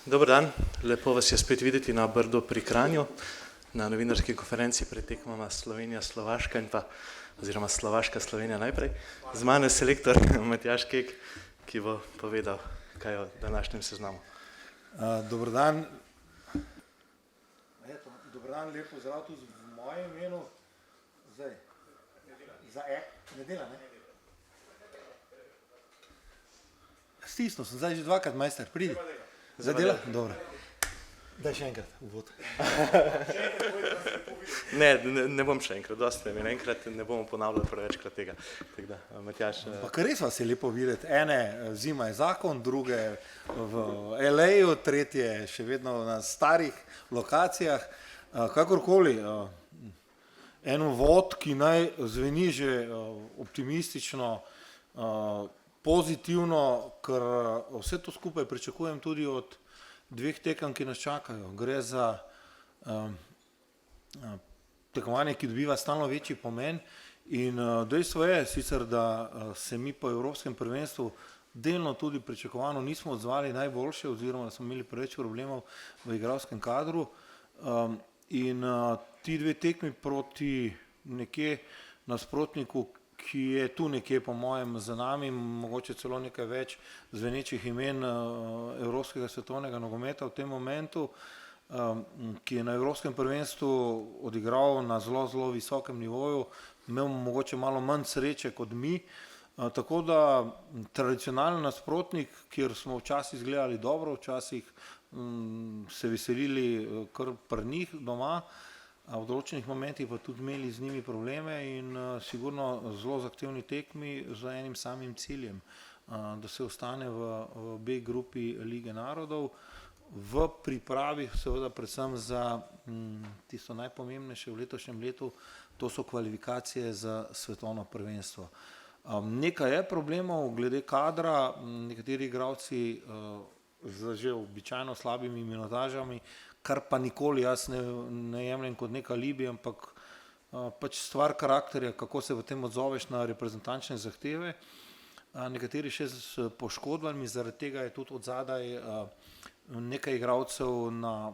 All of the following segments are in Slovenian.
Dober dan, lepo vas je spet videti na Brdu pri Kranju, na novinarski konferenci pred tekmama Slovenija-Slovaška in pa oziroma Slovaška-Slovenija najprej. Z mano je selektor Matjaž Kek, ki bo povedal, kaj je o današnjem seznamu. Dober dan. Dober dan, lep pozdrav tudi v mojem imenu. Zdaj, ne dela, ne? Stisnil sem, zdaj že dvakrat, majster, pridi. Zdaj dela? Dobro. Daj še enkrat, uvod. Ne bom še enkrat, dosti mi enkrat, ne bomo ponavljali prevečkrat tega. Tako da, Matjaž... Pa kar res vas je lepo videti. Ene, zima je zakon, druge v LA-ju, tretje še vedno na starih lokacijah. Kakorkoli, en uvod, ki naj zveni že optimistično, pozitivno, ker vse to skupaj pričakujem tudi od dveh tekem, ki nas čakajo. Gre za tekmovanje, ki dobiva stalno večji pomen in dejstvo je sicer, da se mi po evropskem prvenstvu delno tudi pričakovano nismo odzvali najboljše oziroma da smo imeli preveč problemov v igralskem kadru in ti dve tekmi proti nekje nasprotniku, ki je tu nekje po mojem za nami, mogoče celo nekaj več zvenečih imen evropskega svetovnega nogometa v tem momentu, ki je na evropskem prvenstvu odigral na zelo visokem nivoju, imel mogoče malo manj sreče kot mi, tako da tradicionalni nasprotnik, kjer smo včasih izgledali dobro, včasih se veselili kar pri njih doma, v določenih momentih pa tudi imeli z njimi probleme in sigurno zelo zahtevni tekmi z enim samim ciljem, da se ostane v B grupi Lige narodov, v pripravi seveda predvsem za tisto najpomembnejše v letošnjem letu, to so kvalifikacije za svetovno prvenstvo. Nekaj je problemov glede kadra, nekateri igralci z že običajno slabimi minutažami, kar pa nikoli jaz ne jemljem kot nek alibi, ampak pač stvar karakterja, kako se v tem odzoveš na reprezentančne zahteve. Nekateri še s poškodbami, zaradi tega je tudi odzadaj nekaj igralcev na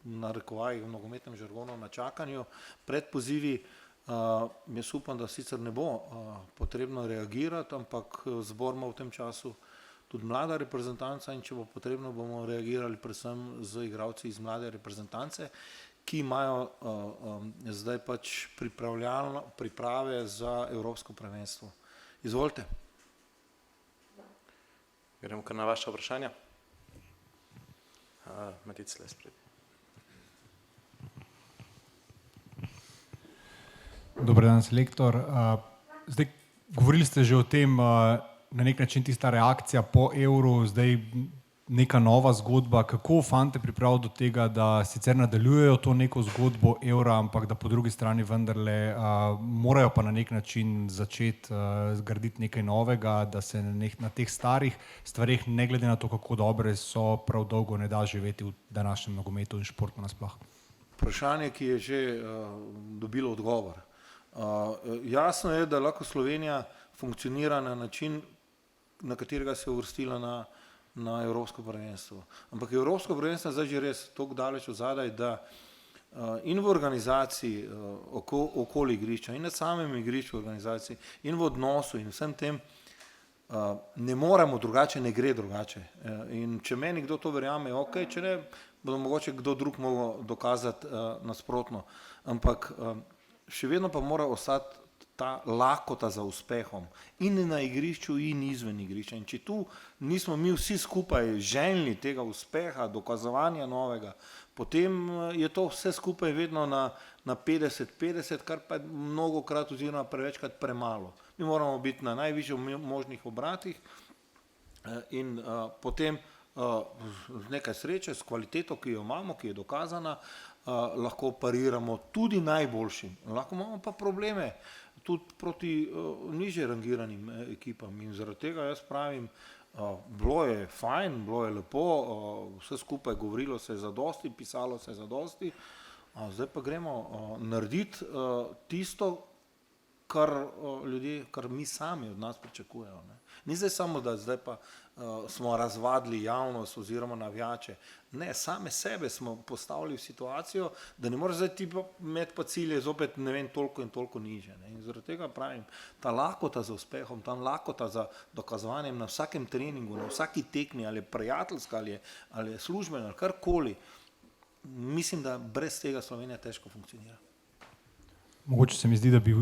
narekovajih v nogometnem žargonu na čakanju. Pred pozivi jaz upam, da sicer ne bo potrebno reagirati, ampak zbor ima v tem času tudi mlada reprezentanca in če bo potrebno, bomo reagirali predvsem z igralci iz mlade reprezentance, ki imajo zdaj pač priprave za evropsko prvenstvo. Izvolite. Gremo kar na vaše vprašanja. Matic Lespred. Dober dan, selektor. Zdaj, govorili ste že o tem, na nek način tista reakcija po evru, zdaj neka nova zgodba, kako fante pripravijo do tega, da sicer nadaljujejo to neko zgodbo evra, ampak da po drugi strani vendarle morajo pa na nek način začeti zgraditi nekaj novega, da se na teh starih stvareh, ne glede na to, kako dobre so, prav dolgo ne da živeti v današnjem nogometu in športu nasploh. Vprašanje, ki je že dobilo odgovor. Jasno je, da lahko Slovenija funkcionira na način, na katerega se je uvrstila na evropsko prvenstvo. Ampak evropsko prvenstvo je zdaj že res toliko daleč odzadaj, da in v organizaciji okoli igrišča, in na samem igrišču v organizaciji, in v odnosu in vsem tem ne moremo drugače, ne gre drugače. In če meni kdo to verjame, ok, če ne, bodo mogoče kdo drug mogel dokazati nasprotno. Ampak še vedno pa mora ostati ta lakota za uspehom in na igrišču in izven igrišča. In če tu nismo mi vsi skupaj željni tega uspeha, dokazovanja novega, potem je to vse skupaj vedno na 50-50, kar pa je mnogokrat oziroma prevečkrat premalo. Mi moramo biti na najvišjih možnih obratih in potem z nekaj sreče, s kvaliteto, ki jo imamo, ki je dokazana, lahko pariramo tudi najboljšim. Lahko imamo pa probleme tudi proti nižje rangiranim ekipam in zaradi tega jaz pravim, bilo je fajn, bilo je lepo, vse skupaj govorilo se je zadosti, pisalo se je zadosti, zdaj pa gremo narediti tisto, kar ljudje, kar mi sami od nas pričakujejo. Ni zdaj samo, da zdaj pa smo razvadili javnost oziroma navijače. Ne, same sebe smo postavili v situacijo, da ne moreš zdaj ti med pa cilje zopet, ne vem, toliko in toliko niže. Ne. In zaradi tega pravim, ta lakota za uspehom, ta lakota za dokazovanjem na vsakem treningu, na vsaki tekmi, ali je prijateljska, ali je službena, ali karkoli, mislim, da brez tega Slovenija težko funkcionira. Mogoče se mi zdi, da bi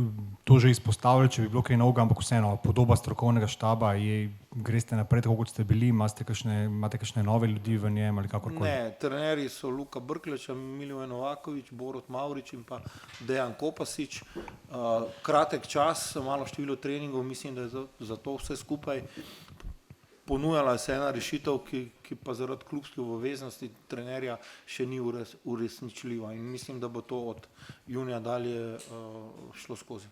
to že izpostavili, če bi bilo kaj novega, ampak vseeno, podoba strokovnega štaba, greste naprej, tako kot ste bili, imate kakšne nove ljudi v njem ali kakorkoli? Ne, trenerji so Luka Brkljač, Milivoje Novaković, Borut Mavrič in pa Dejan Kopasič. Kratek čas, malo število treningov, mislim, da je za to vse skupaj. Ponujala se ena rešitev, ki pa zaradi klubske obveznosti trenerja še ni uresničljiva in mislim, da bo to od junija dalje šlo skozi.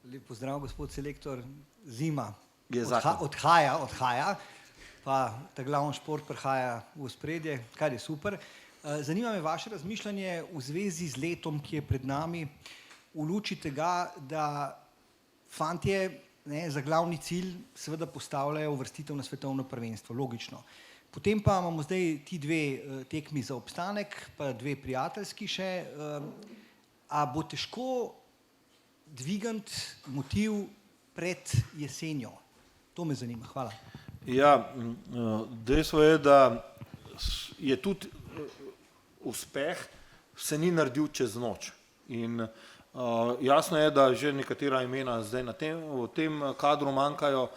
Lep pozdrav, gospod selektor. Zima Je odhaja, pa ta glavni šport prihaja v ospredje, kar je super. Zanima me vaše razmišljanje v zvezi z letom, ki je pred nami, v luči tega, da fantje za glavni cilj seveda postavljajo uvrstitev na svetovno prvenstvo, logično. Potem pa imamo zdaj ti dve tekmi za obstanek, pa dve prijateljski še. A bo težko dvigant motiv pred jesenjo? To me zanima. Hvala. Ja, dejstvo je, da je tudi uspeh se ni naredil čez noč. In jasno je, da že nekatera imena zdaj v tem kadru manjkajo,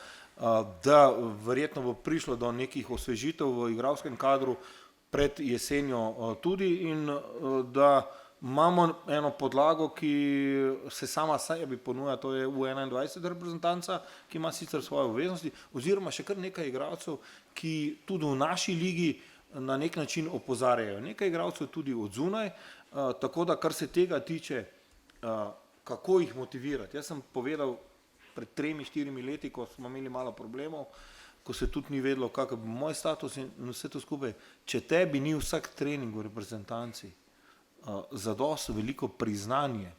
da verjetno bo prišlo do nekih osvežitev v igralskem kadru pred jesenjo tudi in da imamo eno podlago, ki se sama sebi ponuja, to je U21 reprezentanca, ki ima sicer svoje obveznosti, oziroma še kar nekaj igralcev, ki tudi v naši ligi na nek način opozarjajo. Nekaj igralcev tudi od zunaj, tako da kar se tega tiče, kako jih motivirati. Jaz sem povedal pred 3-4 leti, ko smo imeli malo problemov, ko se tudi ni vedelo, kak bo moj status in vse to skupaj. Če tebi ni vsak trening v reprezentanci zadosti veliko priznanje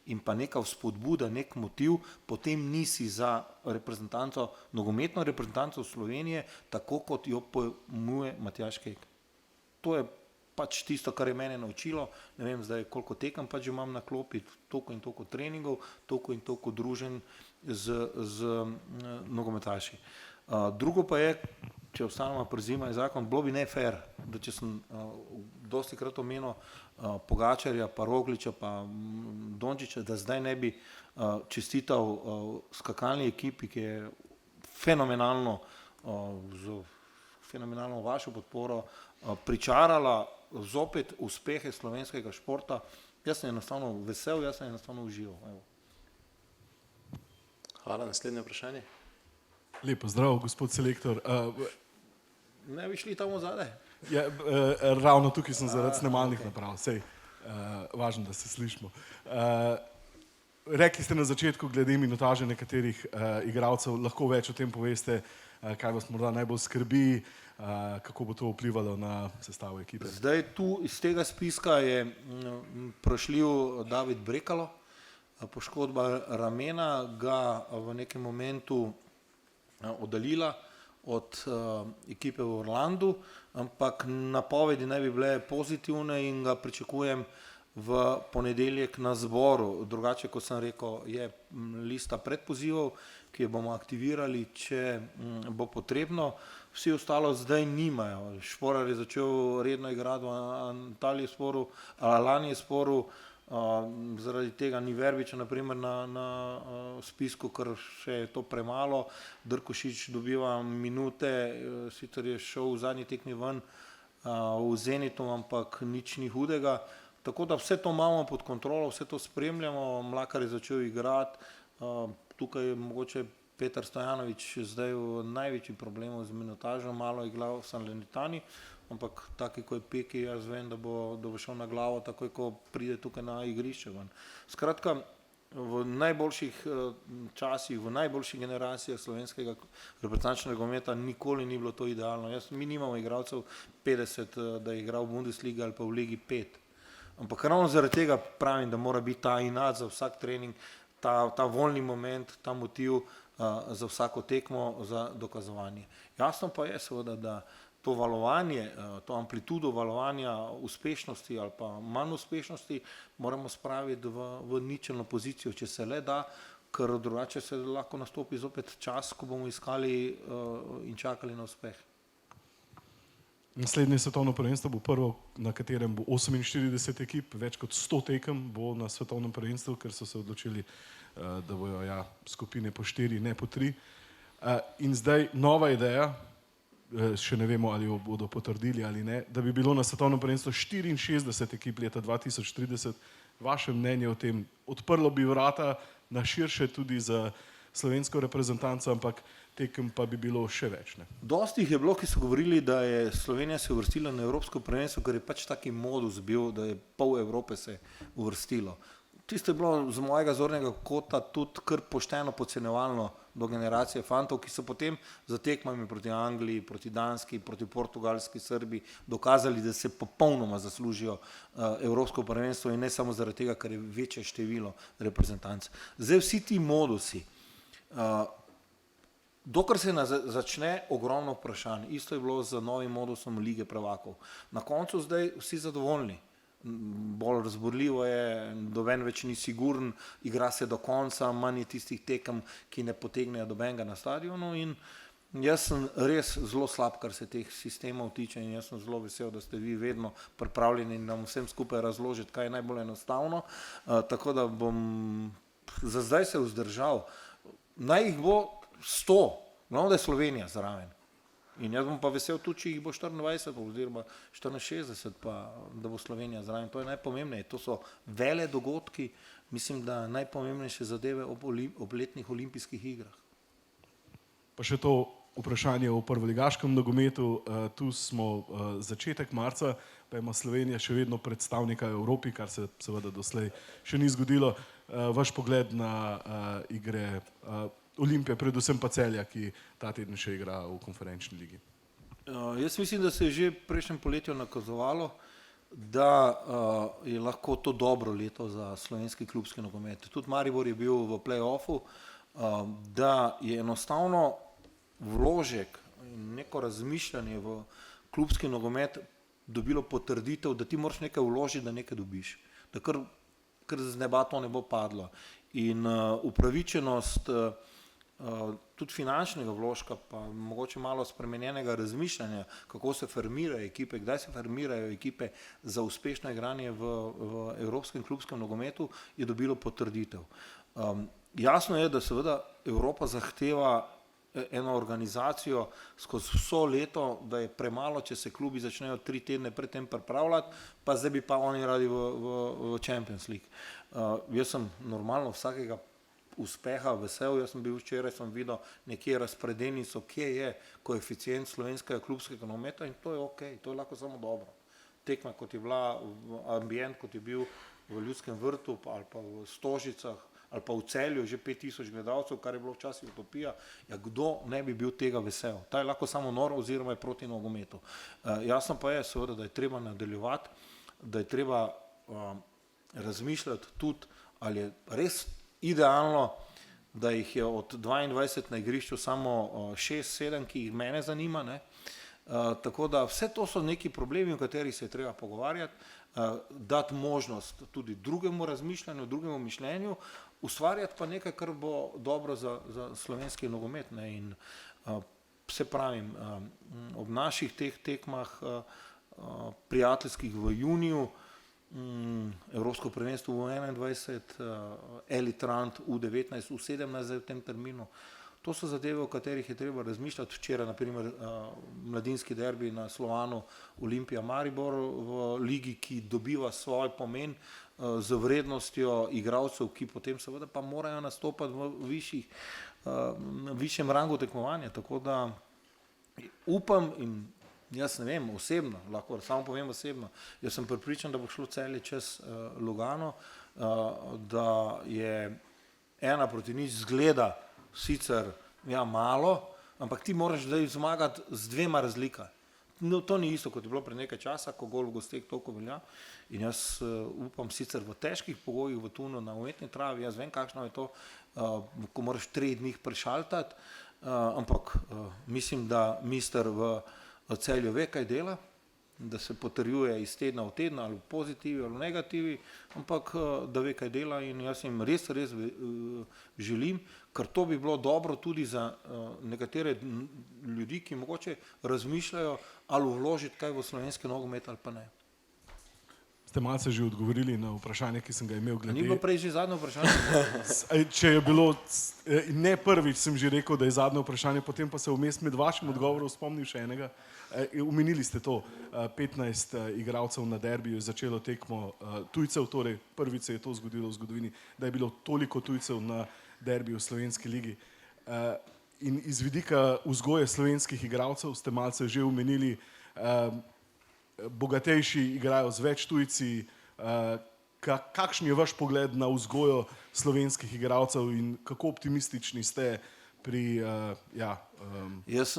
in pa neka vzpodbuda, nek motiv, potem nisi za reprezentanco, nogometno reprezentanco Slovenije, tako kot jo pojmuje Matjaž Kek. To je pač tisto, kar je mene naučilo, ne vem zdaj, koliko tekem pač imam na klopi, toliko in toliko treningov, toliko in toliko druženj z nogometaši. Drugo pa je, če ostanemo pri Zima je zakon, bilo bi ne fair, da če sem dosti krat omenil Pogačarja, pa Rogliča, pa Dončiča, da zdaj ne bi čestital skakalni ekipi, ki je fenomenalno z fenomenalno vašo podporo pričarala zopet uspehe slovenskega športa. Jaz sem enostavno vesel, jaz sem enostavno užival. Hvala, naslednje vprašanje. Lep pozdrav, gospod selektor. Ne bi šli tam zadaj? Ja, ravno tukaj sem zaradi snemalnih naprav, sej, važno, da se slišimo. Rekli ste na začetku glede minutaže nekaterih igralcev, lahko več o tem poveste, kaj vas morda najbolj skrbi, kako bo to vplivalo na sestavo ekipe? Zdaj tu iz tega spiska je prošljiv David Brekalo, poškodba ramena ga v nekem momentu oddaljila od ekipe v Orlandu, ampak napovedi naj bi bile pozitivne in ga pričakujem v ponedeljek na zboru. Drugače, kot sem rekel, je lista predpozivov, ki jo bomo aktivirali, če bo potrebno. Vsi ostalo zdaj nimajo. Šporar je začel redno igrati v Antaliji sporu, Alani sporu, zaradi tega ni Verbiča naprimer na spisku, ker še je to premalo. Drkošič dobiva minute, sicer je šel v zadnji tekmi ven v Zenitu, ampak nič ni hudega. Tako da vse to imamo pod kontrolo, vse to spremljamo, Mlakar je začel igrati, tukaj je mogoče Petar Stojanović zdaj v največji problemu z minutažo, malo je igral v Salernitani, ampak taki, ko je Peki, jaz vem, da bo šel na glavo, takoj, ko pride tukaj na igrišče ven. Skratka, v najboljših časih, v najboljših generacijah slovenskega reprezentančnega nogometa nikoli ni bilo to idealno. Mi nimamo igralcev 50, da je igral v Bundesliga ali pa v Ligi 5. Ampak ravno zaradi tega pravim, da mora biti ta inat za vsak trening, ta volni moment, ta motiv za vsako tekmo, za dokazovanje. Jasno pa je seveda, da to valovanje, to amplitudo valovanja uspešnosti ali pa manj uspešnosti moramo spraviti v ničelno pozicijo, če se le da, ker drugače se lahko nastopi zopet čas, ko bomo iskali in čakali na uspeh. Naslednje svetovno prvenstvo bo prvo, na katerem bo 48 ekip, več kot 100 tekem bo na svetovnem prvenstvu, ker so se odločili, da bojo skupine po 4, ne po 3. In zdaj nova ideja, še ne vemo, ali jo bodo potrdili ali ne, da bi bilo na svetovnem prvenstvu 64 ekip leta 2030. Vaše mnenje o tem? Odprlo bi vrata na širše tudi za slovensko reprezentanco, ampak tekem pa bi bilo še več. Dosti jih je bilo, ki so govorili, da je Slovenija se uvrstila na evropsko prvenstvo, ker je pač taki modus bil, da je pol Evrope se uvrstilo. Tisto je bilo z mojega zornega kota tudi kar pošteno podcenjevalno do generacije fantov, ki so potem za tekmami proti Angliji, proti Danski, proti Portugalski, Srbiji dokazali, da se popolnoma zaslužijo evropsko prvenstvo in ne samo zaradi tega, ker je večje število reprezentanc. Zdaj vsi ti modusi, dokler se začne ogromno vprašanj, isto je bilo z novim modusom Lige prvakov. Na koncu zdaj vsi zadovoljni. Bolj razborljivo je, noben več ni siguren, igra se do konca, manj je tistih tekem, ki ne potegnejo nobenega na stadionu in jaz sem res zelo slab, kar se teh sistemov tiče in jaz sem zelo vesel, da ste vi vedno pripravljeni nam vsem skupaj razložiti, kaj je najbolj enostavno, tako da bom za zdaj se vzdržal. Naj jih bo 100, glavno da je Slovenija zraven. In jaz bom pa vesel tudi, če jih bo 24 oziroma 64, pa da bo Slovenija zraven. To je najpomembneje. To so vele dogodki, mislim, da najpomembnejše zadeve ob letnih olimpijskih igrah. Pa še to vprašanje o prvoligaškem nogometu. Tu smo začetek marca, pa ima Slovenija še vedno predstavnika Evropi, kar se seveda doslej še ni zgodilo. Vaš pogled na igre Olimpije, predvsem pa Celja, ki ta teden še igra v konferenčni ligi. Jaz mislim, da se je že prejšnjem poletju nakazovalo, da je lahko to dobro leto za slovenski klubski nogomet. Tudi Maribor je bil v play-offu, da je enostavno vložek in neko razmišljanje v klubski nogomet dobilo potrditev, da ti moraš nekaj vložiti, da nekaj dobiš. Da kar z neba to ne bo padlo. In upravičenost tudi finančnega vložka, pa mogoče malo spremenjenega razmišljanja, kako se formirajo ekipe, kdaj se formirajo ekipe za uspešno igranje v evropskem klubskem nogometu, je dobilo potrditev. Jasno je, da seveda Evropa zahteva eno organizacijo skozi vso leto, da je premalo, če se klubi začnejo 3 tedne predtem pripravljati, pa zdaj bi pa oni radi v Champions League. Jaz sem normalno vsakega uspeha vesel, jaz sem bil včeraj, sem videl nekje razpredelnico, kje je koeficient slovenskega klubskega nogometa in to je ok, to je lahko samo dobro. Tekma, kot je bila, ambient, kot je bil v Ljudskem vrtu ali pa v Stožicah ali pa v Celju, že 5000 gledalcev, kar je bilo včasih utopija, ja kdo ne bi bil tega vesel? Ta je lahko samo noro oziroma je proti nogometu. Jasno pa je seveda, da je treba nadaljevati, da je treba razmišljati tudi, ali je res idealno, da jih je od 22 na igrišču samo 6-7, ki jih mene zanima, ne? Tako da vse to so neki problemi, o katerih se je treba pogovarjati, dati možnost tudi drugemu razmišljanju, drugemu mišljenju, ustvarjati pa nekaj, kar bo dobro za slovenski nogomet, ne? In se pravim, ob naših teh tekmah prijateljskih v juniju, Evropsko prvenstvo v 21, Elitrant U19, U17 v tem terminu. To so zadeve, o katerih je treba razmišljati. Včeraj, naprimer, mladinski derbi na Slovanu Olimpija Maribor v ligi, ki dobiva svoj pomen z vrednostjo igralcev, ki potem seveda pa morajo nastopati v višjem rangu tekmovanja. Tako da upam in jaz ne vem, osebno, lahko samo povem osebno, jaz sem prepričan, da bo šlo Celje čez Lugano, da je 1-0 zgleda sicer malo, ampak ti moraš zdaj zmagati z 2 razlika. No, to ni isto, kot je bilo pred nekaj časa, ko gol v gosteh toliko velja. In jaz upam sicer v težkih pogojih v Tunu na umetni travi, jaz vem, kakšno je to, ko moraš 3 dni prešaltati, ampak mislim, da mister v Celju ve, kaj dela, da se potrjuje iz tedna v teden, ali v pozitivi ali v negativi, ampak da ve, kaj dela in jaz jim res želim, ker to bi bilo dobro tudi za nekatere ljudi, ki mogoče razmišljajo, ali vložiti kaj v slovenski nogomet ali pa ne. Ste malce že odgovorili na vprašanje, ki sem ga imel glede... Ni bilo prej že zadnje vprašanje? Če je bilo, ne prvič sem že rekel, da je zadnje vprašanje, potem pa se vmes med vašim odgovorom spomnil še enega. Omenili ste to, 15 igralcev na derbiju je začelo tekmo tujcev, torej prvič se je to zgodilo v zgodovini, da je bilo toliko tujcev na derbiju v slovenski ligi. In iz vidika vzgoje slovenskih igralcev ste malce že omenili, bogatejši igrajo z več tujci. Kakšen je vaš pogled na vzgojo slovenskih igralcev in kako optimistični ste pri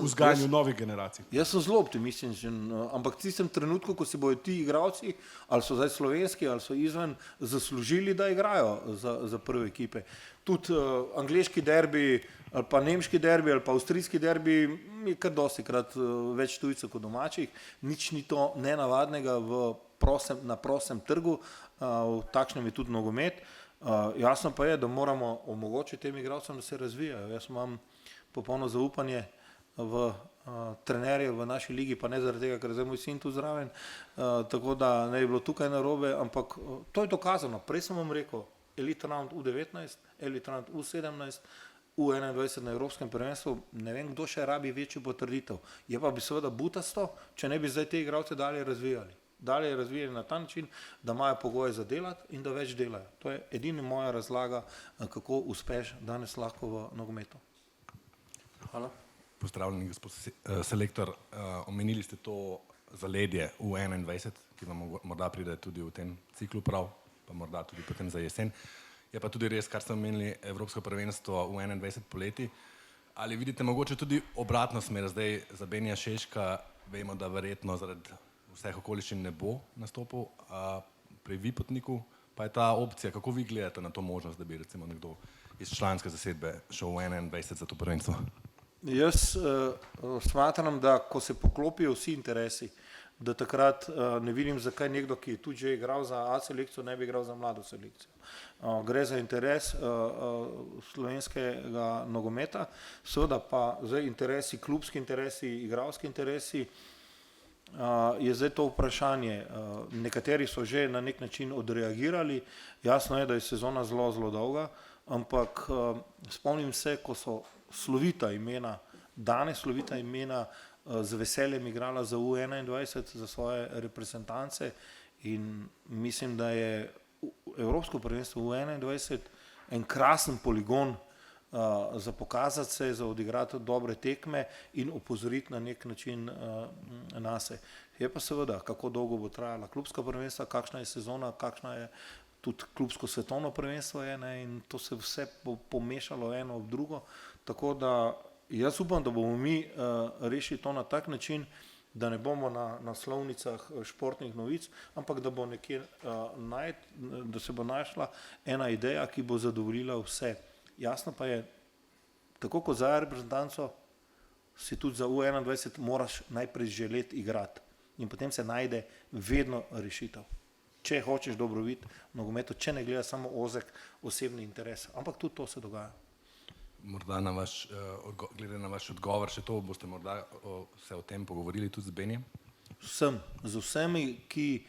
vzgajanju novih generacij? Jaz sem zelo optimističen, ampak v tistem trenutku, ko si bojo ti igralci, ali so zdaj slovenski, ali so izven, zaslužili, da igrajo za prve ekipe. Tudi angleški derbi, ali pa nemški derbi, ali pa avstrijski derbi, je kar dostikrat več tujcev kot domačih. Nič ni to nenavadnega na prostem trgu, v takšnem je tudi nogomet. Jasno pa je, da moramo omogočiti tem igralcem, da se razvijajo. Jaz imam popolno zaupanje v trenerje v naši ligi, pa ne zaradi tega, ker je zdaj moj sin tu zraven, tako da ne bi bilo tukaj narobe, ampak to je dokazano. Prej sem vam rekel, Elite Round U19, Elite Round U17, U21 na Evropskem prvenstvu, ne vem, kdo še rabi večjo potrditev. Je pa bi seveda butasto, če ne bi zdaj te igralce dalje razvijali. Dalje razvijali na ta način, da imajo pogoje za delati in da več delajo. To je edina moja razlaga, kako uspeš danes lahko v nogometu. Hvala. Pozdravljeni, gospod selektor. Omenili ste to zaledje U21, ki vam morda pride tudi v tem ciklu prav, pa morda tudi potem za jesen. Je pa tudi res, kar ste omenili, Evropsko prvenstvo U21 poleti. Ali vidite mogoče tudi obratno smer? Zdaj za Benija Šeška vemo, da verjetno zaradi vseh okoliščin ne bo nastopil, pri Vipotniku pa je ta opcija. Kako vi gledate na to možnost, da bi recimo nekdo iz članske zasedbe šel v 21 za to prvenstvo? Jaz smatram, da ko se poklopijo vsi interesi, da takrat ne vidim, zakaj nekdo, ki je tudi že igral za A selekcijo, ne bi igral za mlado selekcijo. Gre za interes slovenskega nogometa, seveda pa zdaj interesi, klubski interesi, igralski interesi, je zdaj to vprašanje. Nekateri so že na nek način odreagirali, jasno je, da je sezona zelo, zelo dolga, ampak spomnim se, ko so slovita imena, danes slovita imena z veseljem igrala za U21, za svoje reprezentance in mislim, da je Evropsko prvenstvo U21 en krasen poligon za pokazati se, za odigrati dobre tekme in opozoriti na nek način nase. Je pa seveda, kako dolgo bo trajala klubska prvenstva, kakšna je sezona, kakšna je tudi klubsko svetovno prvenstvo je, ne, in to se vse bo pomešalo eno v drugo, tako da jaz upam, da bomo mi rešili to na tak način, da ne bomo na naslovnicah športnih novic, ampak da bo nekje da se bo našla ena ideja, ki bo zadovoljila vse. Jasno pa je, tako kot za reprezentanco, si tudi za U21 moraš najprej želeti igrati in potem se najde vedno rešitev. Če hočeš dobrobit v nogometu, če ne gledaš samo ozek osebni interes, ampak tudi to se dogaja. Morda glede na vaš odgovor še to, boste morda se o tem pogovorili tudi z Benijem? Z vsemi, ki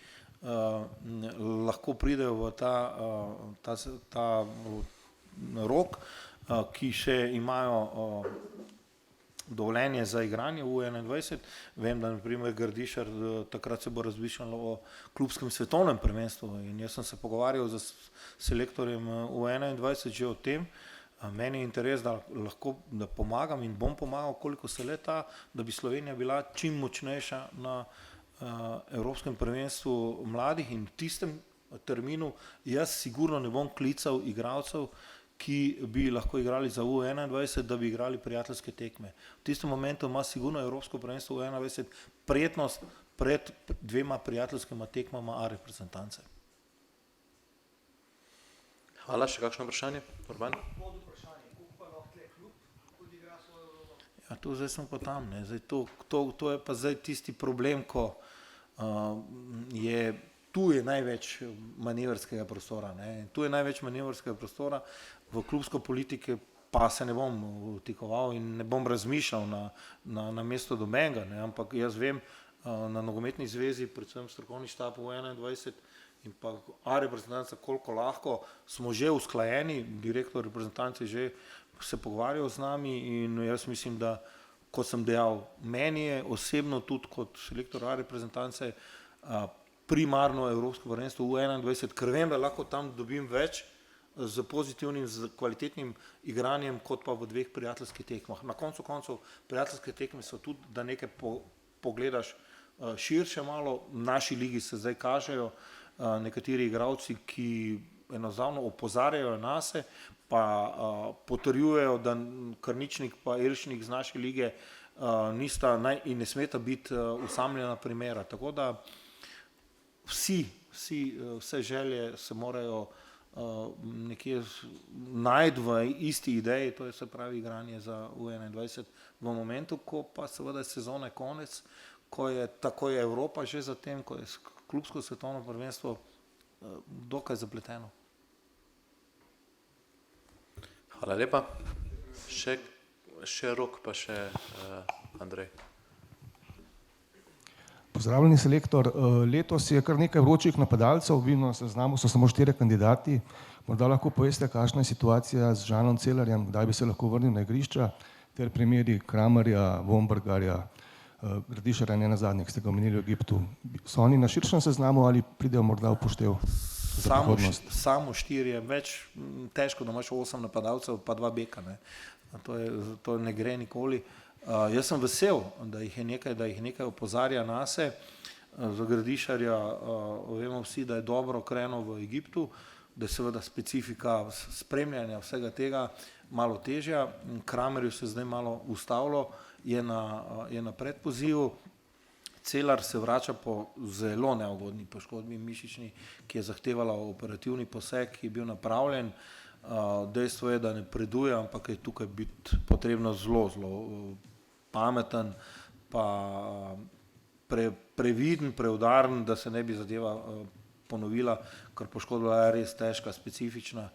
lahko pridejo v ta rok, ki še imajo dovoljenje za igranje v U21. Vem, da naprimer Gradišar, takrat se bo razmišljalo o klubskem svetovnem prvenstvu in jaz sem se pogovarjal z selektorjem U21 že o tem. Meni je interes, da pomagam in bom pomagal, koliko se le da, da bi Slovenija bila čim močnejša na Evropskem prvenstvu mladih in v tistem terminu jaz sigurno ne bom klical igralcev, ki bi lahko igrali za U21, da bi igrali prijateljske tekme. V tistem momentu ima sigurno Evropsko prvenstvo U21 prednost pred dvema prijateljskima tekmama A reprezentance. Hvala, še kakšno vprašanje? Urban? Ja, to zdaj sem pa tam, ne. Zdaj to je pa zdaj tisti problem, ko tu je največ manevrskega prostora, ne. Tu je največ manevrskega prostora, v klubsko politike pa se ne bom vtikoval in ne bom razmišljal na mesto dobenega, ne, ampak jaz vem, na nogometni zvezi, predvsem strokovni štab v 21 in pa A reprezentanca, koliko lahko, smo že usklajeni, direktor reprezentance že se pogovarjal z nami in jaz mislim, da, kot sem dejal, meni je osebno tudi kot selektor A reprezentance primarno Evropsko prvenstvo U21, ker vem, da lahko tam dobim več z pozitivnim, z kvalitetnim igranjem, kot pa v dveh prijateljskih tekmah. Na koncu koncev prijateljske tekme so tudi, da nekaj pogledaš širše malo, v naši ligi se zdaj kažejo nekateri igralci, ki enostavno opozarjajo nase, pa potrjujejo, da Krničnik pa Elšnik z naše lige nista in ne smeta biti usamljena primera. Tako da vse želje se morajo nekje najti v isti ideji, to je se pravi igranje za U21 v momentu, ko pa seveda sezona je konec, ko je tako je Evropa že za tem, ko je klubsko svetovno prvenstvo dokaj zapleteno. Hvala lepa. Še Rok, pa še Andrej. Pozdravljeni selektor, letos je kar nekaj vročih napadalcev, vidno na seznamu so samo 4 kandidati. Morda lahko poveste, kakšna je situacija z Žanom Celarjem, kdaj bi se lahko vrnil na igrišča, ter primeri Kramarja, Vombergarja, Gradišarja, ne nazadnje, ki ste ga omenili v Egiptu. So oni na širšem seznamu ali pridejo morda v poštev za prihodnost? Samo 4 je več težko, da imaš 8 napadalcev pa 2 beka, ne. To ne gre nikoli. Jaz sem vesel, da jih nekaj opozarja nase. Za Gradišarja vemo vsi, da je dobro krenil v Egiptu, da je seveda specifika spremljanja vsega tega malo težja. Kramerju se zdaj malo ustavilo, je na predpozivu. Celar se vrača po zelo neugodni poškodbi mišični, ki je zahtevala operativni poseg, ki je bil napravljen. Dejstvo je, da ne preduje, ampak je tukaj biti potrebno zelo pameten, pa previden, preudaren, da se ne bi zadeva ponovila, ker poškodba je res težka, specifična,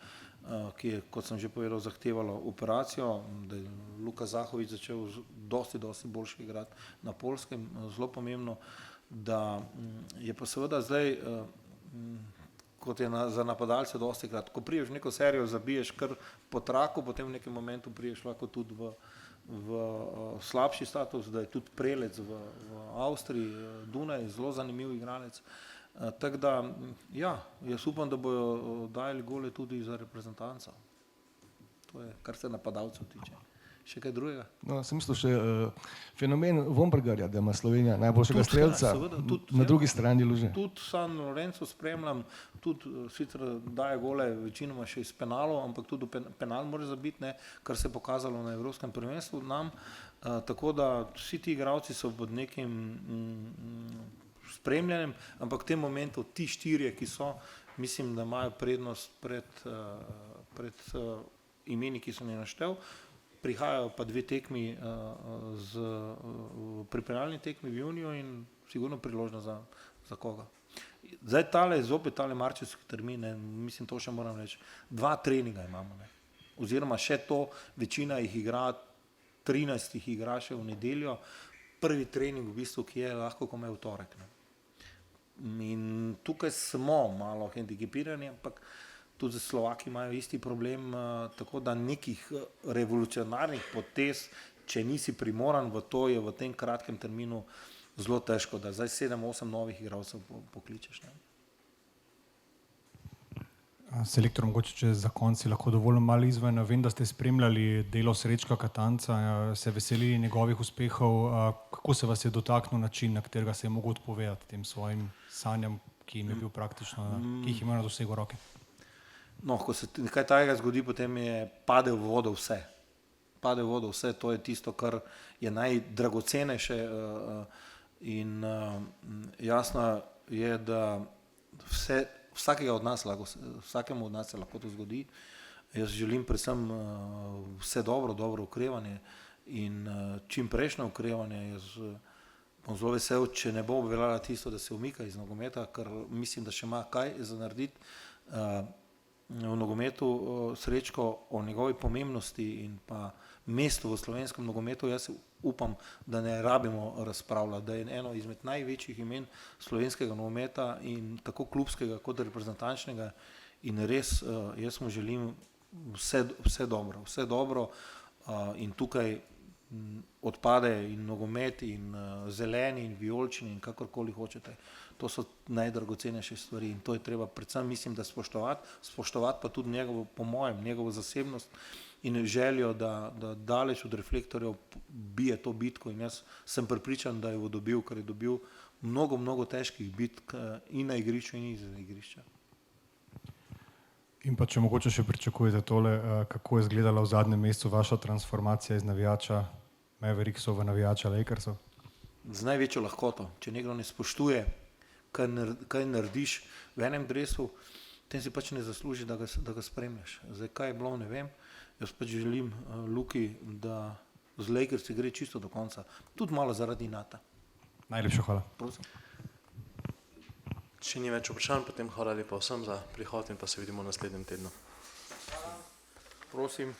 ki je, kot sem že povedal, zahtevalo operacijo, da je Luka Zahovič začel dosti boljše igrati na Poljskem, zelo pomembno, da je pa seveda zdaj, kot je za napadalce dostikrat, ko priješ v neko serijo, zabiješ kar po traku, potem v nekem momentu priješ lahko tudi v slabši status, da je tudi Prelec v Avstriji, Dunaj, zelo zanimiv igralec. Tako da, ja, jaz upam, da bojo dajali gole tudi za reprezentanco. To je, kar se napadalcev tiče. Še kaj drugega? No, sem mislil še fenomen Vombergarja, da ima Slovenija najboljšega strelca, na drugi strani luže. Tudi San Lorenzo spremljam, tudi sicer daje gole večinoma še iz penalov, ampak tudi penal mora zabiti, ne, kar se je pokazalo na Evropskem prvenstvu nam. Tako da vsi ti igralci so pod nekim spremljanjem, ampak v tem momentu ti 4, ki so, mislim, da imajo prednost pred imeni, ki so ne naštel. Prihajajo pa 2 tekmi pripravljalni tekmi v juniju in sigurno priložnost za koga. Zdaj zopet tale marčevski termin, mislim, to še moram reči, 2 treninga imamo, ne. Oziroma še to, večina jih igra, 13 jih igra še v nedeljo, prvi trening v bistvu, ki je lahko komaj v torek, ne. In tukaj smo malo hendikepirani, ampak tudi Slovaki imajo isti problem, tako da nekih revolucionarnih potez, če nisi primoran v to, je v tem kratkem terminu zelo težko, da zdaj 7-8 novih igralcev pokličeš, ne. Selektor, mogoče če za konci lahko dovolj malo izven. Vem, da ste spremljali delo Srečka Katanca, se veselili njegovih uspehov. Kako se vas je dotaknil način, na katerega se je mogel odpovedati tem svojim sanjam, ki jim je bil praktično, ki jih ima na dosegu roke? No, ko se nekaj takega zgodi, potem pade v vodo vse. Pade v vodo vse, to je tisto, kar je najdragocenejše in jasno je, da vsakemu od nas se lahko to zgodi. Jaz želim predvsem vse dobro okrevanje in čim prejšnje okrevanje. Jaz bom zelo vesel, če ne bo veljala tisto, da se umika iz nogometa, ker mislim, da še ima kaj za narediti v nogometu. Srečko, o njegovi pomembnosti in pa mestu v slovenskem nogometu, jaz upam, da ne rabimo razpravljati, da je eno izmed največjih imen slovenskega nogometa in tako klubskega kot reprezentančnega in res jaz mu želim vse dobro in tukaj odpade in nogomet in zeleni in vijolični in kakorkoli hočete. To so najdragocenejše stvari in to je treba predvsem, mislim, da spoštovati pa tudi njegovo zasebnost in željo, da daleč od reflektorjev bije to bitko in jaz sem prepričan, da jo bo dobil, ker je dobil mnogo težkih bitk in na igrišču in izven igrišča. In pa če mogoče še pričakujete tole, kako je izgledala v zadnjem mesecu vaša transformacija iz navijača Mavericksov v navijača Lakersov? Z največjo lahkoto. Če nekdo ne spoštuje, kaj narediš v enem dresu, tem si pač ne zasluži, da ga spremljaš. Zdaj, kaj je bilo, ne vem. Jaz pač želim Luki, da z Lakersi gre čisto do konca. Tudi malo zaradi inata. Najlepša hvala. Prosim. Če ni več vprašanj, potem hvala lepa vsem za prihod in pa se vidimo v naslednjem tednu. Prosim.